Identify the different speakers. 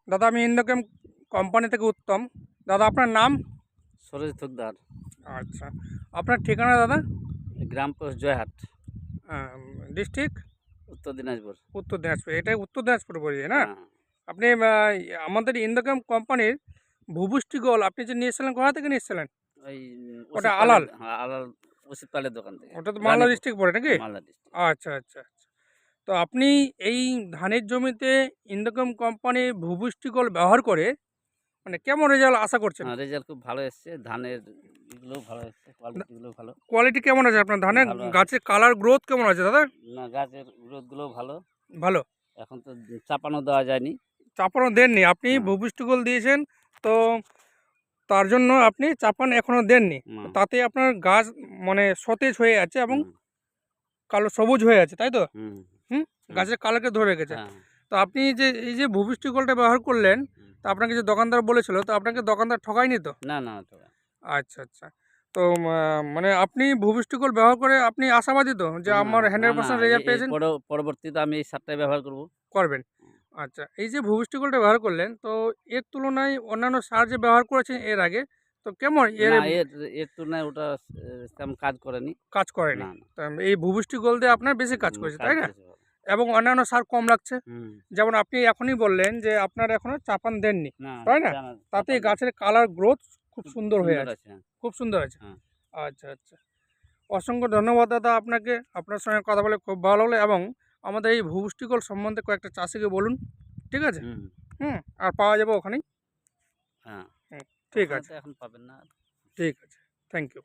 Speaker 1: দাদা আমি ইন্ডোকেম কোম্পানি থেকে উত্তম। দাদা আপনার নাম?
Speaker 2: সরোজ থকদার,
Speaker 1: আচ্ছা, আপনার ঠিকানা দাদা?
Speaker 2: গ্রাম পোস্ট জয়হাট,
Speaker 1: ডিস্ট্রিক্ট?
Speaker 2: উত্তর দিনাজপুর।
Speaker 1: উত্তর দিনাজপুর। এটাই উত্তর দিনাজপুর পড়েছে না?
Speaker 2: হ্যাঁ,
Speaker 1: আপনি আমাদের ইন্ডোকেম কোম্পানির ভুবুষ্টি গোল আপনি যে নিয়ে এসেছিলেন, কোথা থেকে নিয়ে এসেছিলেন?
Speaker 2: ওই
Speaker 1: ওটা
Speaker 2: ওষুধ পালের,
Speaker 1: আলাল?
Speaker 2: হ্যাঁ আলাল ওষুধ পালের দোকান থেকে।
Speaker 1: ওটা তো মালদা
Speaker 2: রানীপুর,
Speaker 1: ডিস্ট্রিক্ট পড়ে নাকি?
Speaker 2: মালদা ডিস্ট্রিক্ট।
Speaker 1: আচ্ছা আচ্ছা আচ্ছা। তো আপনি এই ধানের জমিতে ইন্ডোকেম কোম্পানি ভুবুষ্টি গোল ব্যবহার করে মানে কেমন রেজাল্ট আশা করছেন?
Speaker 2: হ্যাঁ, রেজাল্ট খুব ভালো এসছে। ধানের এগুলোও ভালো এসছে, কোয়ালিটিগুলোও ভালো।
Speaker 1: কোয়ালিটি কেমন আছে আপনার ধানের?
Speaker 2: ভালো আছে।
Speaker 1: গাছের কালার গ্রোথ কেমন আছে দাদা?
Speaker 2: না, গাছের গ্রোথগুলোও ভালো।
Speaker 1: ভালো।
Speaker 2: এখন তো চাপানো দেওয়া যায়নি।
Speaker 1: চাপানো দেননি আপনি,
Speaker 2: হ্যাঁ।
Speaker 1: ভুবুষ্টি গোল দিয়েছেন, তো তার জন্য আপনি চাপান এখনো দেননি।
Speaker 2: না।
Speaker 1: তো তাতে আপনার গাছ মানে সতেজ হয়ে আছে এবং
Speaker 2: হুম,
Speaker 1: কালো সবুজ হয়ে আছে, তাই তো?
Speaker 2: হুম,
Speaker 1: হুম,
Speaker 2: হুম।
Speaker 1: গাছের কালারকে ধরে রেখেছে।
Speaker 2: হ্যাঁ,
Speaker 1: তো আপনি যে এই যে ভুবুষ্টি গোলটা ব্যবহার করলেন,
Speaker 2: হুম।
Speaker 1: তো আপনাকে যে দোকানদার বলেছিল, তো আপনাকে দোকানদার ঠকায়নি তো?
Speaker 2: না, না, তো
Speaker 1: আচ্ছা আচ্ছা। তো মানে আপনি ভুবুষ্টি গোল ব্যবহার করে আপনি আশাবাদী তো যে
Speaker 2: না,
Speaker 1: আমার
Speaker 2: না, না,
Speaker 1: 100% রেজাল্ট
Speaker 2: এর
Speaker 1: পেয়েছেন?
Speaker 2: পরবর্তীতে আমি এই সারটাই ব্যবহার করব।
Speaker 1: করবেন। আচ্ছা, এই যে ভুবুষ্টি গোলটা ব্যবহার করলেন, তো এর তুলনায় অন্যান্য সার যে ব্যবহার করেছেন এর আগে, তো কেমন এর
Speaker 2: না, এর তুলনায় ওটা তেমন কাজ করেনি।
Speaker 1: কাজ করেনি?
Speaker 2: না, না।
Speaker 1: তো এই ভুবুষ্টি গোল দিয়ে আপনার বেশি কাজ করেছে,
Speaker 2: কাজ
Speaker 1: তাই না?
Speaker 2: বেশি ভালো।
Speaker 1: এবং অন্যান্য সার কম লাগছে।
Speaker 2: হুম।
Speaker 1: যেমন আপনি এখনই বললেন যে আপনার এখনো চাপান দেননি,
Speaker 2: না,
Speaker 1: তাই না?
Speaker 2: জানা
Speaker 1: তাতে
Speaker 2: চাপান
Speaker 1: গাছের কালার গ্রোথ খুব
Speaker 2: খুব
Speaker 1: সুন্দর হয়ে
Speaker 2: সুন্দর
Speaker 1: আছে।
Speaker 2: আছে। হ্যাঁ,
Speaker 1: খুব সুন্দর আছে।
Speaker 2: হ্যাঁ।
Speaker 1: আচ্ছা আচ্ছা। অসংখ্য ধন্যবাদ দাদা আপনাকে। আপনার সঙ্গে কথা বলে খুব ভালো লাগলো এবং আমাদের এই ভুবুষ্টি গোল সম্বন্ধে কয়েকটা চাষিকে বলুন। ঠিক আছে?
Speaker 2: হুম,
Speaker 1: হুম, আর পাওয়া যাবে ওখানেই।
Speaker 2: হ্যাঁ।
Speaker 1: হুম, ঠিক
Speaker 2: ওখানে
Speaker 1: আছে,
Speaker 2: তো এখন পাবেন না।
Speaker 1: ঠিক আছে। Thank you.